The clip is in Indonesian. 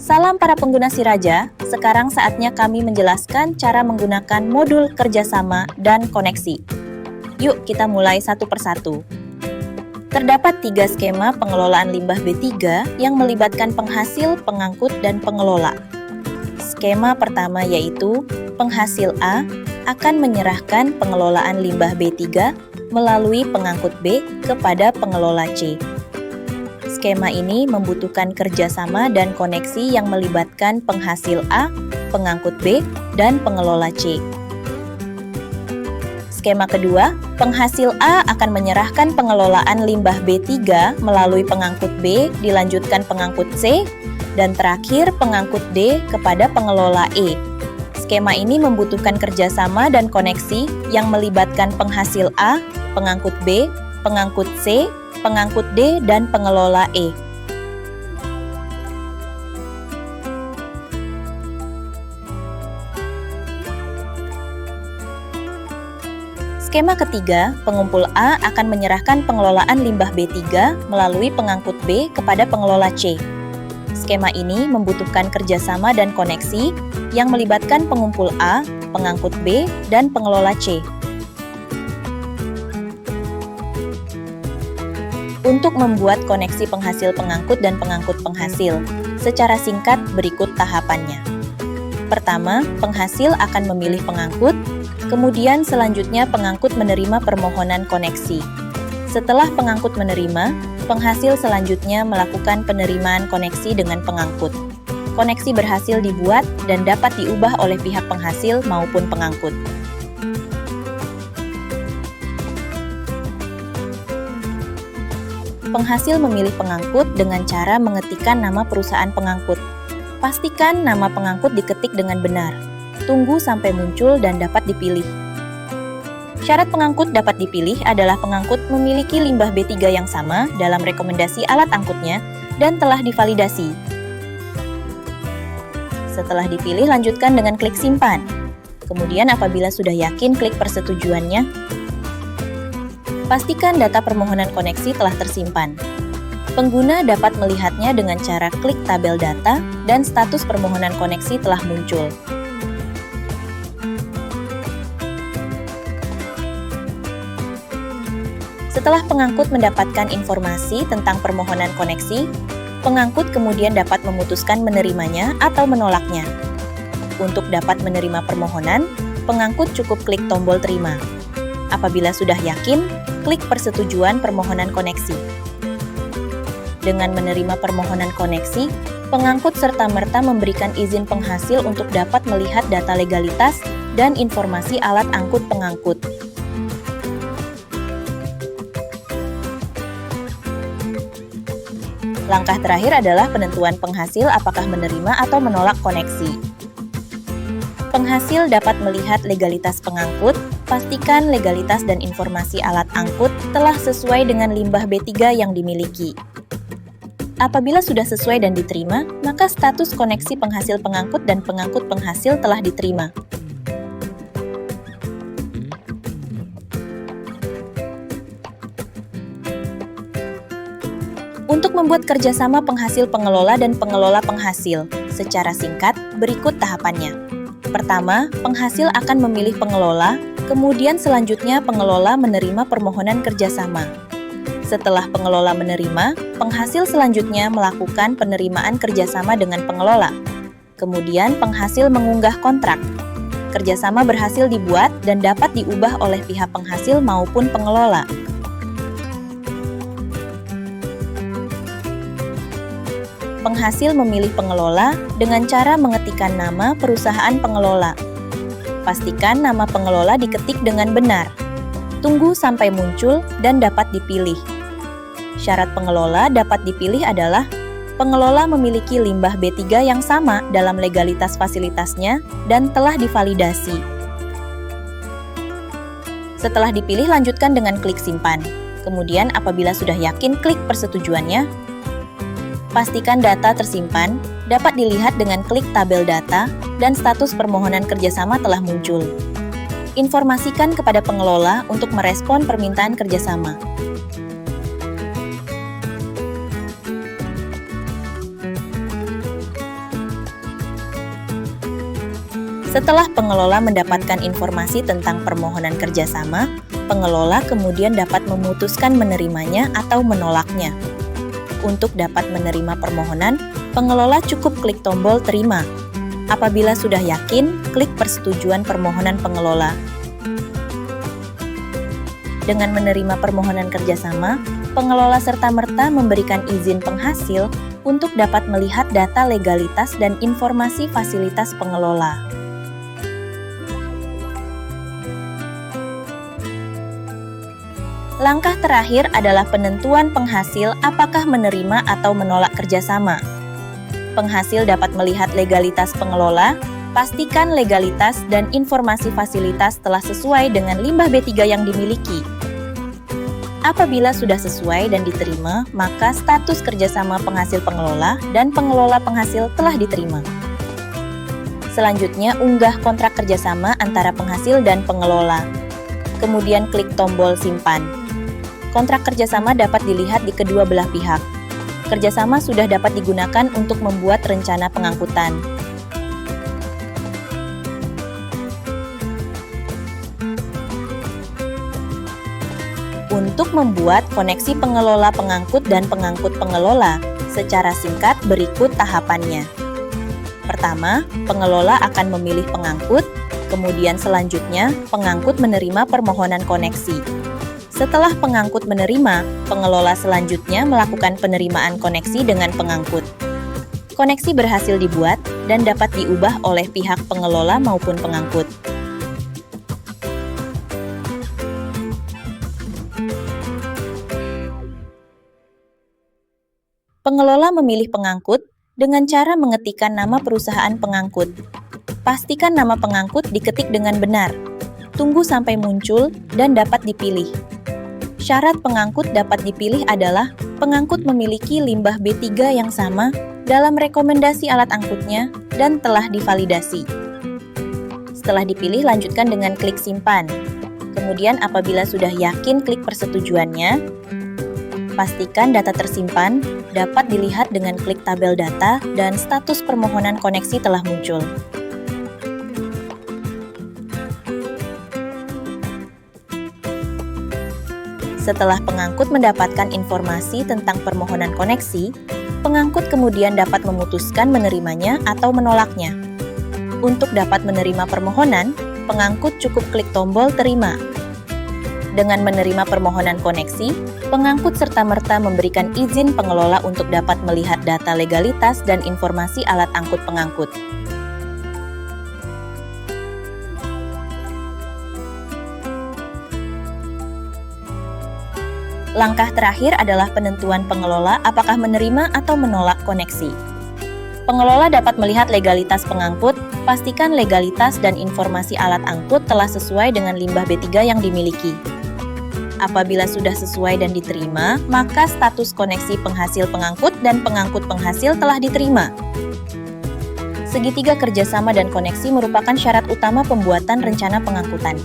Salam para pengguna Siraja, sekarang saatnya kami menjelaskan cara menggunakan modul kerjasama dan koneksi. Yuk kita mulai satu persatu. Terdapat 3 skema pengelolaan limbah B3 yang melibatkan penghasil, pengangkut, dan pengelola. Skema pertama yaitu penghasil A akan menyerahkan pengelolaan limbah B3 melalui pengangkut B kepada pengelola C. Skema ini membutuhkan kerjasama dan koneksi yang melibatkan penghasil A, pengangkut B, dan pengelola C. Skema kedua, penghasil A akan menyerahkan pengelolaan limbah B3 melalui pengangkut B, dilanjutkan pengangkut C, dan terakhir pengangkut D kepada pengelola E. Skema ini membutuhkan kerjasama dan koneksi yang melibatkan penghasil A, pengangkut B, pengangkut C, pengangkut D, dan pengelola E. Skema ketiga, pengumpul A akan menyerahkan pengelolaan limbah B3 melalui pengangkut B kepada pengelola C. Skema ini membutuhkan kerjasama dan koneksi yang melibatkan pengumpul A, pengangkut B, dan pengelola C. Untuk membuat koneksi penghasil pengangkut dan pengangkut penghasil, secara singkat berikut tahapannya. Pertama, penghasil akan memilih pengangkut, kemudian selanjutnya pengangkut menerima permohonan koneksi. Setelah pengangkut menerima, penghasil selanjutnya melakukan penerimaan koneksi dengan pengangkut. Koneksi berhasil dibuat dan dapat diubah oleh pihak penghasil maupun pengangkut. Penghasil memilih pengangkut dengan cara mengetikkan nama perusahaan pengangkut. Pastikan nama pengangkut diketik dengan benar. Tunggu sampai muncul dan dapat dipilih. Syarat pengangkut dapat dipilih adalah pengangkut memiliki limbah B3 yang sama dalam rekomendasi alat angkutnya dan telah divalidasi. Setelah dipilih, lanjutkan dengan klik simpan. Kemudian apabila sudah yakin, klik persetujuannya. Pastikan data permohonan koneksi telah tersimpan. Pengguna dapat melihatnya dengan cara klik tabel data dan status permohonan koneksi telah muncul. Setelah pengangkut mendapatkan informasi tentang permohonan koneksi, pengangkut kemudian dapat memutuskan menerimanya atau menolaknya. Untuk dapat menerima permohonan, pengangkut cukup klik tombol terima. Apabila sudah yakin, klik persetujuan permohonan koneksi. Dengan menerima permohonan koneksi, pengangkut serta-merta memberikan izin penghasil untuk dapat melihat data legalitas dan informasi alat angkut pengangkut. Langkah terakhir adalah penentuan penghasil apakah menerima atau menolak koneksi. Penghasil dapat melihat legalitas pengangkut, pastikan legalitas dan informasi alat angkut telah sesuai dengan limbah B3 yang dimiliki. Apabila sudah sesuai dan diterima, maka status koneksi penghasil pengangkut dan pengangkut penghasil telah diterima. Untuk membuat kerjasama penghasil pengelola dan pengelola penghasil, secara singkat berikut tahapannya. Pertama, penghasil akan memilih pengelola, kemudian selanjutnya pengelola menerima permohonan kerjasama. Setelah pengelola menerima, penghasil selanjutnya melakukan penerimaan kerjasama dengan pengelola. Kemudian penghasil mengunggah kontrak. Kerjasama berhasil dibuat dan dapat diubah oleh pihak penghasil maupun pengelola. Penghasil memilih pengelola dengan cara mengetikkan nama perusahaan pengelola. Pastikan nama pengelola diketik dengan benar. Tunggu sampai muncul dan dapat dipilih. Syarat pengelola dapat dipilih adalah pengelola memiliki limbah B3 yang sama dalam legalitas fasilitasnya dan telah divalidasi. Setelah dipilih, lanjutkan dengan klik simpan. Kemudian apabila sudah yakin, klik persetujuannya. Pastikan data tersimpan, dapat dilihat dengan klik tabel data, dan status permohonan kerjasama telah muncul. Informasikan kepada pengelola untuk merespon permintaan kerjasama. Setelah pengelola mendapatkan informasi tentang permohonan kerjasama, pengelola kemudian dapat memutuskan menerimanya atau menolaknya. Untuk dapat menerima permohonan, pengelola cukup klik tombol terima. Apabila sudah yakin, klik persetujuan permohonan pengelola. Dengan menerima permohonan kerjasama, pengelola serta-merta memberikan izin penghasil untuk dapat melihat data legalitas dan informasi fasilitas pengelola. Langkah terakhir adalah penentuan penghasil apakah menerima atau menolak kerjasama. Penghasil dapat melihat legalitas pengelola, pastikan legalitas dan informasi fasilitas telah sesuai dengan limbah B3 yang dimiliki. Apabila sudah sesuai dan diterima, maka status kerjasama penghasil pengelola dan pengelola penghasil telah diterima. Selanjutnya, unggah kontrak kerjasama antara penghasil dan pengelola. Kemudian klik tombol simpan. Kontrak kerjasama dapat dilihat di kedua belah pihak. Kerjasama sudah dapat digunakan untuk membuat rencana pengangkutan. Untuk membuat koneksi pengelola pengangkut dan pengangkut pengelola, secara singkat berikut tahapannya. Pertama, pengelola akan memilih pengangkut, kemudian selanjutnya pengangkut menerima permohonan koneksi. Setelah pengangkut menerima, pengelola selanjutnya melakukan penerimaan koneksi dengan pengangkut. Koneksi berhasil dibuat dan dapat diubah oleh pihak pengelola maupun pengangkut. Pengelola memilih pengangkut dengan cara mengetikkan nama perusahaan pengangkut. Pastikan nama pengangkut diketik dengan benar. Tunggu sampai muncul dan dapat dipilih. Syarat pengangkut dapat dipilih adalah pengangkut memiliki limbah B3 yang sama dalam rekomendasi alat angkutnya dan telah divalidasi. Setelah dipilih, lanjutkan dengan klik simpan. Kemudian apabila sudah yakin, klik persetujuannya. Pastikan data tersimpan dapat dilihat dengan klik tabel data dan status permohonan koneksi telah muncul. Setelah pengangkut mendapatkan informasi tentang permohonan koneksi, pengangkut kemudian dapat memutuskan menerimanya atau menolaknya. Untuk dapat menerima permohonan, pengangkut cukup klik tombol terima. Dengan menerima permohonan koneksi, pengangkut serta-merta memberikan izin pengelola untuk dapat melihat data legalitas dan informasi alat angkut pengangkut. Langkah terakhir adalah penentuan pengelola apakah menerima atau menolak koneksi. Pengelola dapat melihat legalitas pengangkut, pastikan legalitas dan informasi alat angkut telah sesuai dengan limbah B3 yang dimiliki. Apabila sudah sesuai dan diterima, maka status koneksi penghasil pengangkut dan pengangkut penghasil telah diterima. Segitiga kerjasama dan koneksi merupakan syarat utama pembuatan rencana pengangkutan.